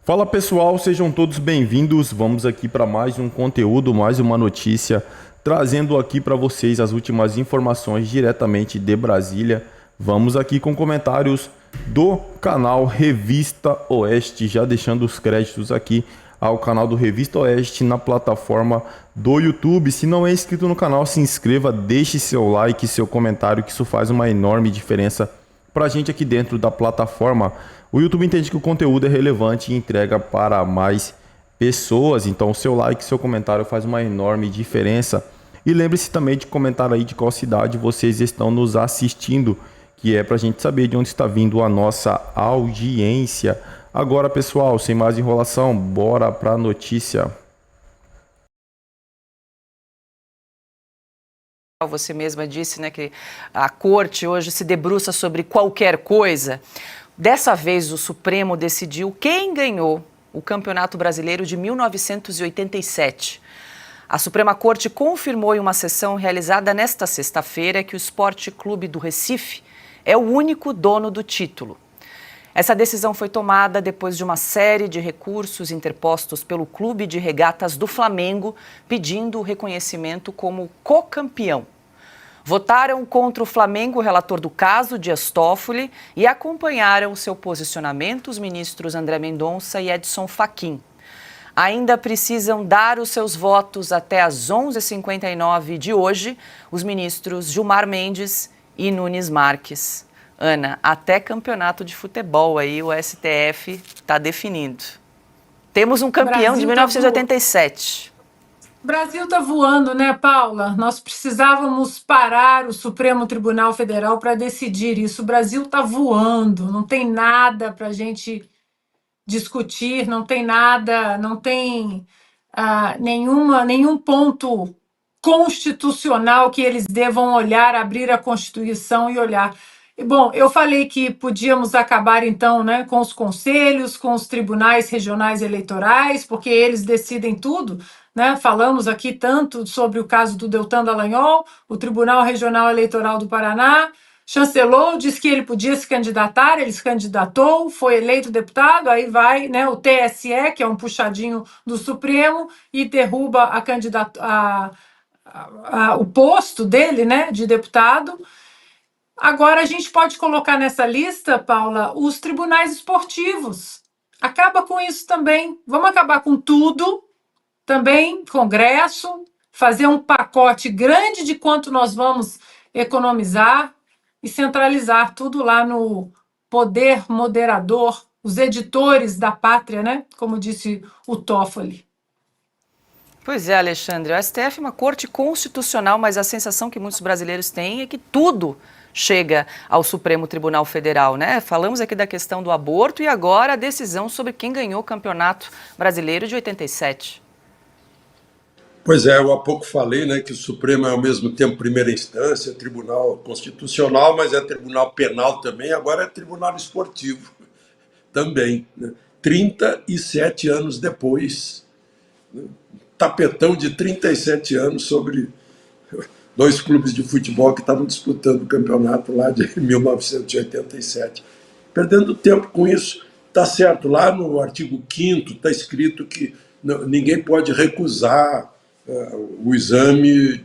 Fala pessoal, sejam todos bem-vindos. Vamos aqui para mais um conteúdo, mais uma notícia, trazendo aqui para vocês as últimas informações diretamente de Brasília. Vamos aqui com comentários do canal Revista Oeste, já deixando os créditos aqui ao canal do Revista Oeste na plataforma do YouTube. Se não é inscrito no canal, se inscreva, deixe seu like, seu comentário, que isso faz uma enorme diferença para a gente aqui dentro da plataforma. O YouTube entende que o conteúdo é relevante e entrega para mais pessoas, então o seu like, seu comentário faz uma enorme diferença. E lembre-se também de comentar aí de qual cidade vocês estão nos assistindo, que é para a gente saber de onde está vindo a nossa audiência. Agora, pessoal, sem mais enrolação, bora para a notícia. Você mesma disse, né, que a corte hoje se debruça sobre qualquer coisa. Dessa vez, o Supremo decidiu quem ganhou o Campeonato Brasileiro de 1987. A Suprema Corte confirmou em uma sessão realizada nesta sexta-feira que o Sport Clube do Recife é o único dono do título. Essa decisão foi tomada depois de uma série de recursos interpostos pelo Clube de Regatas do Flamengo, pedindo o reconhecimento como co-campeão. Votaram contra o Flamengo o relator do caso, Dias Toffoli, e acompanharam o seu posicionamento os ministros André Mendonça e Edson Fachin. Ainda precisam dar os seus votos até às 11h59 de hoje os ministros Gilmar Mendes e Nunes Marques. Ana, até campeonato de futebol aí o STF está definindo. Temos um campeão de 1987. O Brasil está voando, né, Paula? Nós precisávamos parar o Supremo Tribunal Federal para decidir isso. O Brasil está voando, não tem nada para a gente discutir, não tem nada, não tem nenhum ponto constitucional que eles devam olhar, abrir a Constituição e olhar. Bom, eu falei que podíamos acabar, então, né, com os conselhos, com os tribunais regionais eleitorais, porque eles decidem tudo, né? Falamos aqui tanto sobre o caso do Deltan Dallagnol, o Tribunal Regional Eleitoral do Paraná chancelou, disse que ele podia se candidatar, ele se candidatou, foi eleito deputado, aí vai, né, o TSE, que é um puxadinho do Supremo, e derruba o posto dele, né, de deputado. Agora a gente pode colocar nessa lista, Paula, os tribunais esportivos. Acaba com isso também. Vamos acabar com tudo, também Congresso, fazer um pacote grande de quanto nós vamos economizar e centralizar tudo lá no poder moderador, os editores da pátria, né? Como disse o Toffoli. Pois é, Alexandre, o STF é uma corte constitucional, mas a sensação que muitos brasileiros têm é que tudo chega ao Supremo Tribunal Federal, né? Falamos aqui da questão do aborto e agora a decisão sobre quem ganhou o Campeonato Brasileiro de 87. Pois é, eu há pouco falei, né, que o Supremo é ao mesmo tempo primeira instância, tribunal constitucional, mas é tribunal penal também, agora é tribunal esportivo também, né? 37 anos depois, né? Tapetão de 37 anos sobre dois clubes de futebol que estavam disputando o campeonato lá de 1987. Perdendo tempo com isso, está certo, lá no artigo 5º está escrito que ninguém pode recusar o exame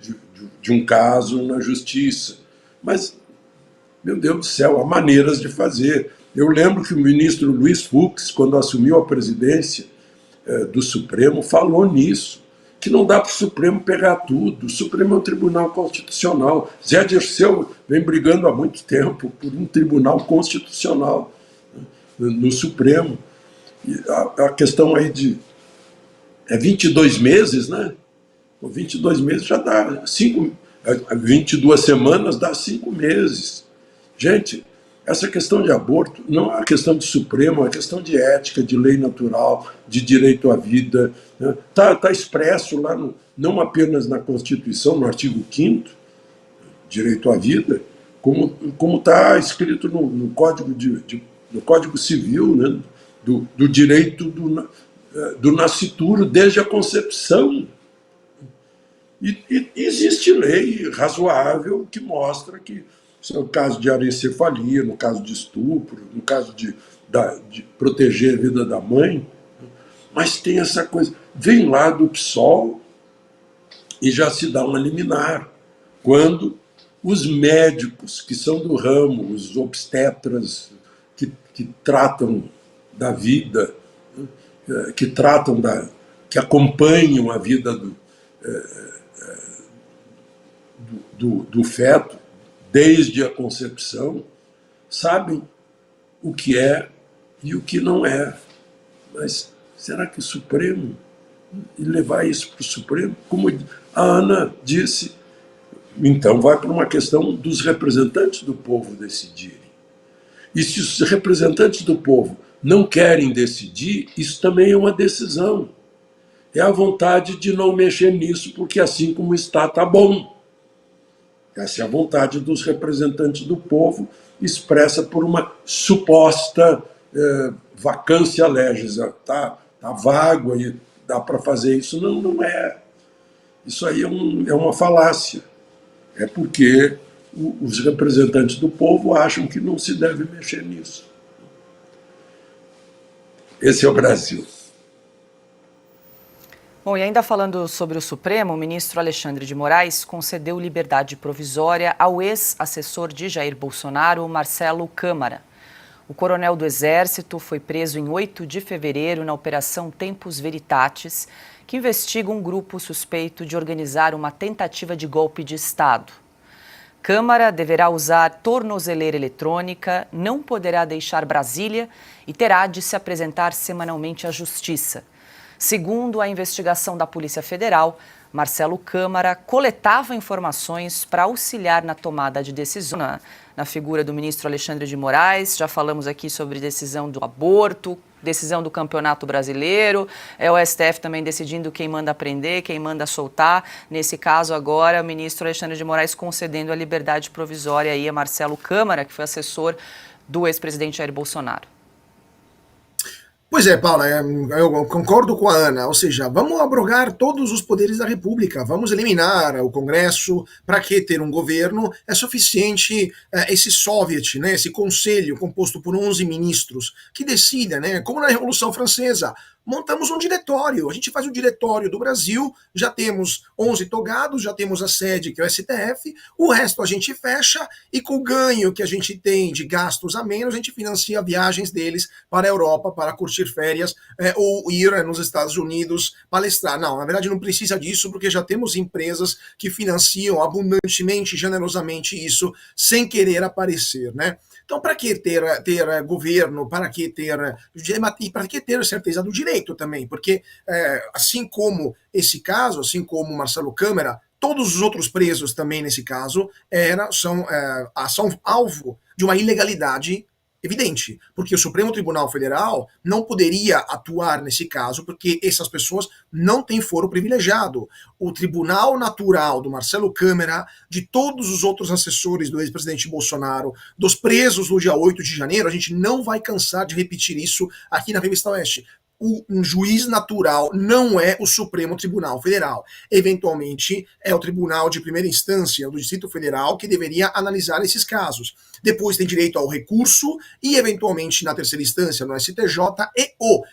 de um caso na justiça. Mas, meu Deus do céu, há maneiras de fazer. Eu lembro que o ministro Luiz Fux, quando assumiu a presidência do Supremo, falou nisso, que não dá para o Supremo pegar tudo. O Supremo é um tribunal constitucional. Zé Dirceu vem brigando há muito tempo por um tribunal constitucional, né, no Supremo. E a questão aí de 22 meses, né? 22 meses já dá 22 semanas dá 5 meses. Gente, essa questão de aborto não é uma questão de Supremo, é uma questão de ética, de lei natural, de direito à vida. Está, né? Tá expresso lá, não apenas na Constituição, no artigo 5º, direito à vida, como está escrito no Código Civil, né? do direito do nascituro desde a concepção. E existe lei razoável que mostra que, no caso de anencefalia, no caso de estupro, no caso de proteger a vida da mãe, Mas tem essa coisa, vem lá do PSOL e já se dá uma liminar, quando os médicos que são do ramo, os obstetras que tratam da vida, que tratam que acompanham a vida do feto desde a concepção, sabem o que é e o que não é. Mas será que o Supremo, e levar isso para o Supremo, como a Ana disse, então vai para uma questão dos representantes do povo decidirem. E se os representantes do povo não querem decidir, isso também é uma decisão. É a vontade de não mexer nisso, porque assim como está bom. Essa é a vontade dos representantes do povo, expressa por uma suposta vacância legis. Tá vago aí, dá para fazer isso. Não, não é. Isso aí é uma falácia. É porque os representantes do povo acham que não se deve mexer nisso. Esse é o Brasil. Bom, e ainda falando sobre o Supremo, o ministro Alexandre de Moraes concedeu liberdade provisória ao ex-assessor de Jair Bolsonaro, Marcelo Câmara. O coronel do Exército foi preso em 8 de fevereiro na Operação Tempus Veritatis, que investiga um grupo suspeito de organizar uma tentativa de golpe de Estado. Câmara deverá usar tornozeleira eletrônica, não poderá deixar Brasília e terá de se apresentar semanalmente à Justiça. Segundo a investigação da Polícia Federal, Marcelo Câmara coletava informações para auxiliar na tomada de decisão na figura do ministro Alexandre de Moraes. Já falamos aqui sobre decisão do aborto, decisão do Campeonato Brasileiro, o STF também decidindo quem manda prender, quem manda soltar. Nesse caso agora, o ministro Alexandre de Moraes concedendo a liberdade provisória aí a Marcelo Câmara, que foi assessor do ex-presidente Jair Bolsonaro. Pois é, Paula, eu concordo com a Ana, ou seja, vamos abrogar todos os poderes da República, vamos eliminar o Congresso. Para que ter um governo? É suficiente esse soviet, né, esse conselho composto por 11 ministros que decidem, né, como na Revolução Francesa. Montamos um diretório, a gente faz o diretório do Brasil, já temos 11 togados, já temos a sede, que é o STF, o resto a gente fecha e com o ganho que a gente tem de gastos a menos, a gente financia viagens deles para a Europa, para curtir férias, ou ir nos Estados Unidos palestrar. Não, na verdade não precisa disso, porque já temos empresas que financiam abundantemente, generosamente isso, sem querer aparecer, né? Então, para que ter governo, para que ter certeza do direito também? Porque, assim como esse caso, assim como Marcelo Câmara, todos os outros presos também nesse caso são alvo de uma ilegalidade evidente, porque o Supremo Tribunal Federal não poderia atuar nesse caso, porque essas pessoas não têm foro privilegiado. O Tribunal Natural do Marcelo Câmara, de todos os outros assessores do ex-presidente Bolsonaro, dos presos no dia 8 de janeiro, a gente não vai cansar de repetir isso aqui na Revista Oeste. Um juiz natural não é o Supremo Tribunal Federal. Eventualmente, é o Tribunal de Primeira Instância do Distrito Federal que deveria analisar esses casos. Depois tem direito ao recurso e, eventualmente, na terceira instância, no STJ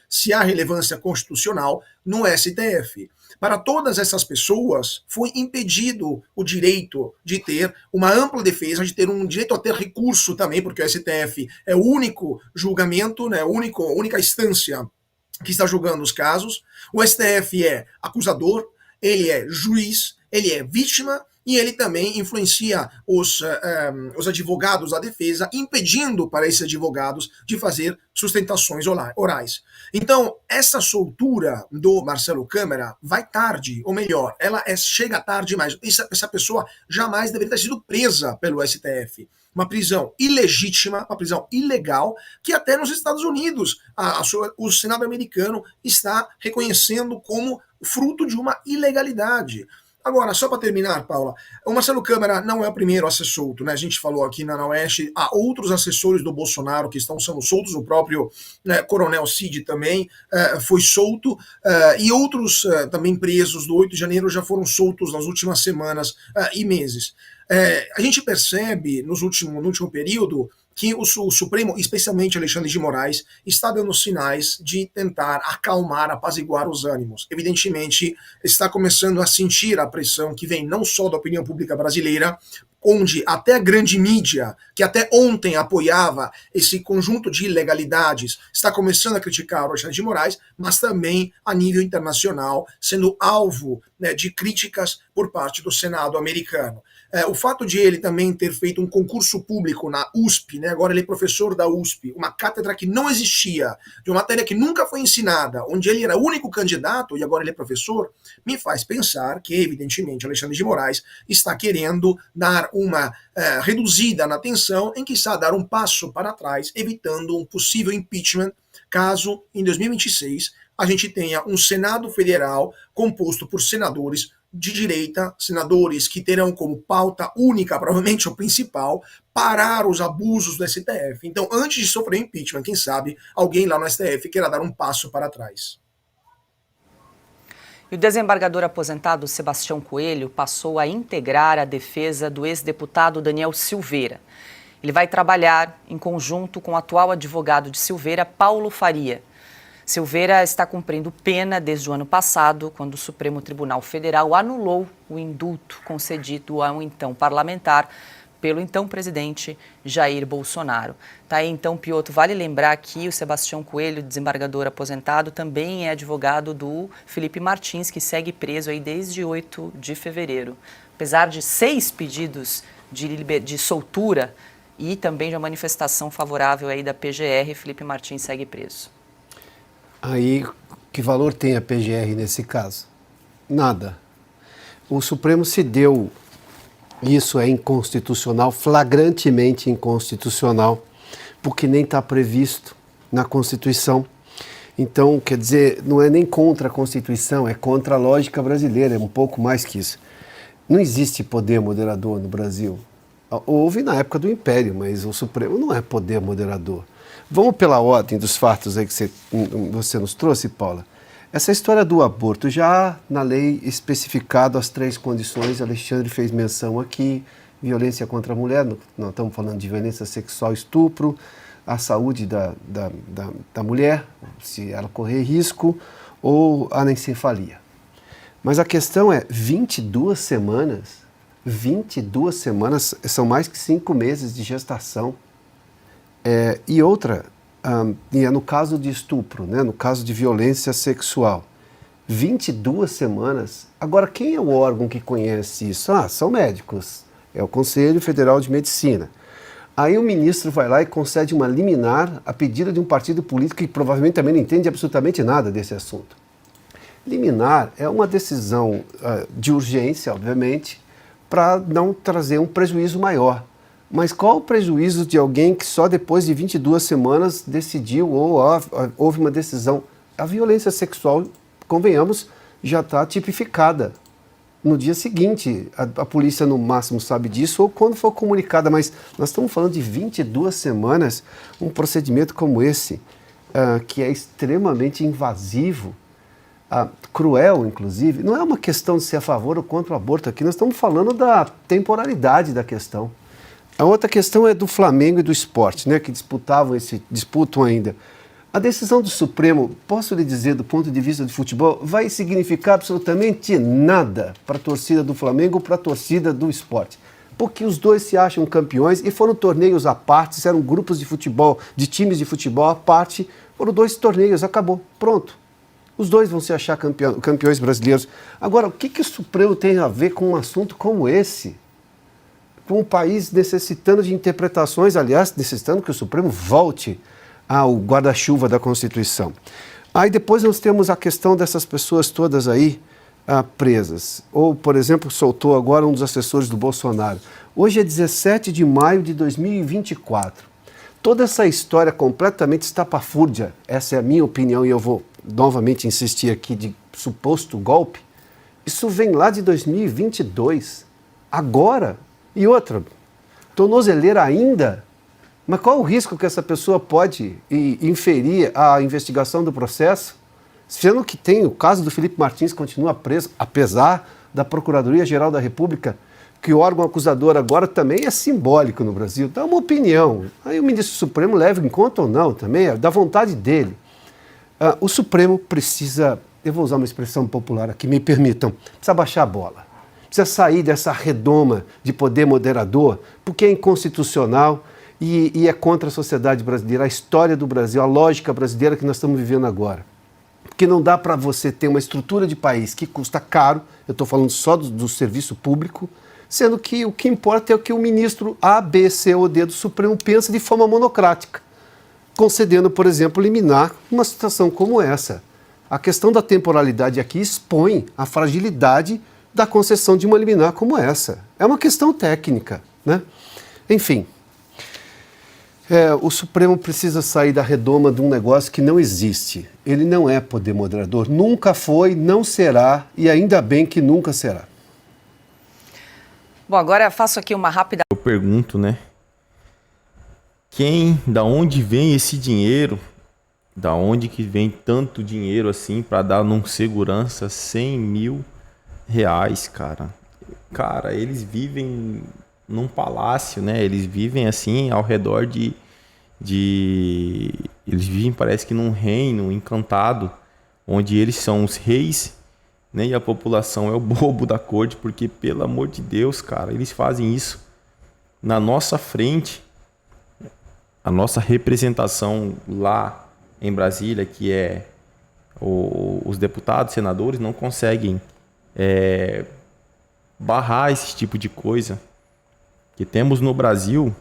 se há relevância constitucional, no STF. Para todas essas pessoas, foi impedido o direito de ter uma ampla defesa, de ter um direito a ter recurso também, porque o STF é o único julgamento, né, a única instância que está julgando os casos. O STF é acusador, ele é juiz, ele é vítima e ele também influencia os advogados da defesa, impedindo para esses advogados de fazer sustentações orais. Então, essa soltura do Marcelo Câmara vai tarde, ou melhor, ela chega tarde demais. Essa pessoa jamais deveria ter sido presa pelo STF. Uma prisão ilegítima, uma prisão ilegal, que até nos Estados Unidos o Senado americano está reconhecendo como fruto de uma ilegalidade. Agora, só para terminar, Paula, o Marcelo Câmara não é o primeiro a ser solto, né? A gente falou aqui na Oeste, há outros assessores do Bolsonaro que estão sendo soltos, o próprio Coronel Cid também foi solto, e outros também presos do 8 de janeiro já foram soltos nas últimas semanas e meses. A gente percebe no último período que o Supremo, especialmente Alexandre de Moraes, está dando sinais de tentar acalmar, apaziguar os ânimos. Evidentemente, está começando a sentir a pressão que vem não só da opinião pública brasileira, onde até a grande mídia, que até ontem apoiava esse conjunto de ilegalidades, está começando a criticar o Alexandre de Moraes, mas também a nível internacional, sendo alvo, né, de críticas por parte do Senado americano. O fato de ele também ter feito um concurso público na USP, né, agora ele é professor da USP, uma cátedra que não existia, de uma matéria que nunca foi ensinada, onde ele era o único candidato e agora ele é professor, me faz pensar que, evidentemente, Alexandre de Moraes está querendo dar uma reduzida na tensão, em que está dar um passo para trás, evitando um possível impeachment, caso em 2026 a gente tenha um Senado Federal composto por senadores de direita, senadores que terão como pauta única, provavelmente o principal, parar os abusos do STF. Então, antes de sofrer impeachment, quem sabe alguém lá no STF queira dar um passo para trás. E o desembargador aposentado Sebastião Coelho passou a integrar a defesa do ex-deputado Daniel Silveira. Ele vai trabalhar em conjunto com o atual advogado de Silveira, Paulo Faria. Silveira está cumprindo pena desde o ano passado, quando o Supremo Tribunal Federal anulou o indulto concedido a um então parlamentar pelo então presidente Jair Bolsonaro. Tá aí então, Piotr, vale lembrar que o Sebastião Coelho, desembargador aposentado, também é advogado do Felipe Martins, que segue preso aí desde 8 de fevereiro. Apesar de 6 pedidos de soltura e também de uma manifestação favorável aí da PGR, Felipe Martins segue preso. Aí, que valor tem a PGR nesse caso? Nada. O Supremo se deu, isso é inconstitucional, flagrantemente inconstitucional, porque nem está previsto na Constituição. Então, quer dizer, não é nem contra a Constituição, é contra a lógica brasileira, é um pouco mais que isso. Não existe poder moderador no Brasil. Houve na época do Império, mas o Supremo não é poder moderador. Vamos pela ordem dos fatos aí que você nos trouxe, Paula. Essa história do aborto, já na lei especificado as 3 condições, Alexandre fez menção aqui, violência contra a mulher, nós estamos falando de violência sexual, estupro, a saúde da mulher, se ela correr risco, ou anencefalia. Mas a questão é, 22 semanas são mais que 5 meses de gestação. E outra, no caso de estupro, né, no caso de violência sexual, 22 semanas. Agora, quem é o órgão que conhece isso? São médicos, é o Conselho Federal de Medicina. Aí o ministro vai lá e concede uma liminar a pedido de um partido político que provavelmente também não entende absolutamente nada desse assunto. Liminar é uma decisão de urgência, obviamente, para não trazer um prejuízo maior. Mas qual o prejuízo de alguém que só depois de 22 semanas decidiu ou houve uma decisão? A violência sexual, convenhamos, já está tipificada. No dia seguinte, a polícia no máximo sabe disso ou quando for comunicada, mas nós estamos falando de 22 semanas, um procedimento como esse, que é extremamente invasivo, cruel, inclusive. Não é uma questão de ser a favor ou contra o aborto aqui, nós estamos falando da temporalidade da questão. A outra questão é do Flamengo e do Sport, né, que disputam ainda. A decisão do Supremo, posso lhe dizer, do ponto de vista de futebol, vai significar absolutamente nada para a torcida do Flamengo ou para a torcida do Sport. Porque os dois se acham campeões e foram torneios à parte, eram grupos de futebol, de times de futebol à parte, foram 2 torneios, acabou, pronto. Os dois vão se achar campeões brasileiros. Agora, o que o Supremo tem a ver com um assunto como esse? Com o país necessitando de interpretações, aliás, necessitando que o Supremo volte ao guarda-chuva da Constituição. Aí depois nós temos a questão dessas pessoas todas aí presas. Ou, por exemplo, soltou agora um dos assessores do Bolsonaro. Hoje é 17 de maio de 2024. Toda essa história completamente estapafúrdia, essa é a minha opinião e eu vou novamente insistir aqui, de suposto golpe, isso vem lá de 2022. Agora... E outra, tornozeleira ainda? Mas qual o risco que essa pessoa pode inferir à investigação do processo? Sendo que tem o caso do Felipe Martins, que continua preso, apesar da Procuradoria-Geral da República que o órgão acusador agora também é simbólico no Brasil, dá uma opinião. Aí o ministro Supremo leva em conta ou não, também é da vontade dele. O Supremo precisa, eu vou usar uma expressão popular aqui, me permitam, precisa baixar a bola. Precisa sair dessa redoma de poder moderador, porque é inconstitucional e é contra a sociedade brasileira, a história do Brasil, a lógica brasileira que nós estamos vivendo agora. Porque não dá para você ter uma estrutura de país que custa caro, eu estou falando só do serviço público, sendo que o que importa é o que o ministro A, B, C ou D do Supremo pensa de forma monocrática, concedendo, por exemplo, liminar uma situação como essa. A questão da temporalidade aqui expõe a fragilidade da concessão de uma liminar como essa. É uma questão técnica, né? Enfim, o Supremo precisa sair da redoma de um negócio que não existe. Ele não é poder moderador, nunca foi, não será e ainda bem que nunca será. Bom, agora eu faço aqui uma rápida... Eu pergunto, né? Da onde vem esse dinheiro? Da onde que vem tanto dinheiro assim para dar num segurança 100 mil reais, cara? Cara, eles vivem num palácio, né? Eles vivem assim ao redor eles vivem, parece que num reino encantado, onde eles são os reis, né? E a população é o bobo da corte, porque, pelo amor de Deus, cara, eles fazem isso na nossa frente. A nossa representação lá em Brasília, que é os deputados, senadores, não conseguem barrar esse tipo de coisa. Que temos no Brasil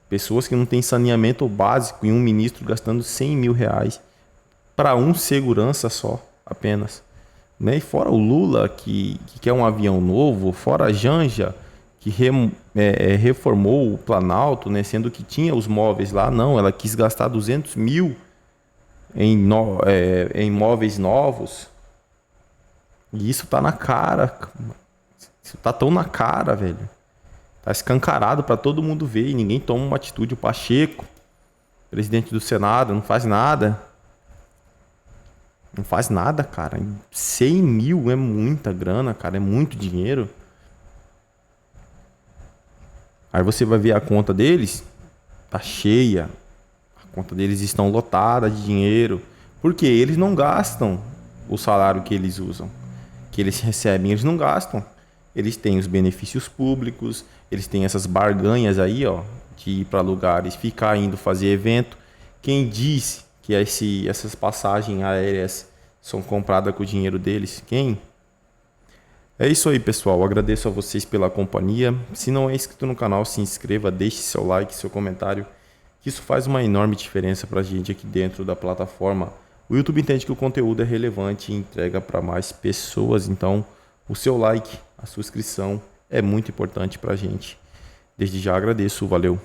pessoas que não têm saneamento básico e um ministro gastando 100 mil reais para um segurança só, apenas. Né? E fora o Lula, que quer um avião novo, fora a Janja, que reformou o Planalto, né? Sendo que tinha os móveis lá, não, ela quis gastar 200 mil em móveis novos. E isso tá na cara. Isso tá tão na cara, velho. Tá escancarado para todo mundo ver e ninguém toma uma atitude. O Pacheco, presidente do Senado, não faz nada. Não faz nada, cara. 100 mil é muita grana, cara. É muito dinheiro. Aí você vai ver a conta deles, tá cheia. A conta deles estão lotada de dinheiro. Porque eles não gastam o salário que eles usam, que eles recebem, eles não gastam. Eles têm os benefícios públicos, eles têm essas barganhas aí, ó, de ir para lugares, ficar indo fazer evento. Quem diz que essas passagens aéreas são compradas com o dinheiro deles? Quem? É isso aí, pessoal. Agradeço a vocês pela companhia. Se não é inscrito no canal, se inscreva, deixe seu like, seu comentário, que isso faz uma enorme diferença para a gente aqui dentro da plataforma. O YouTube entende que o conteúdo é relevante e entrega para mais pessoas. Então, o seu like, a sua inscrição é muito importante para a gente. Desde já agradeço. Valeu!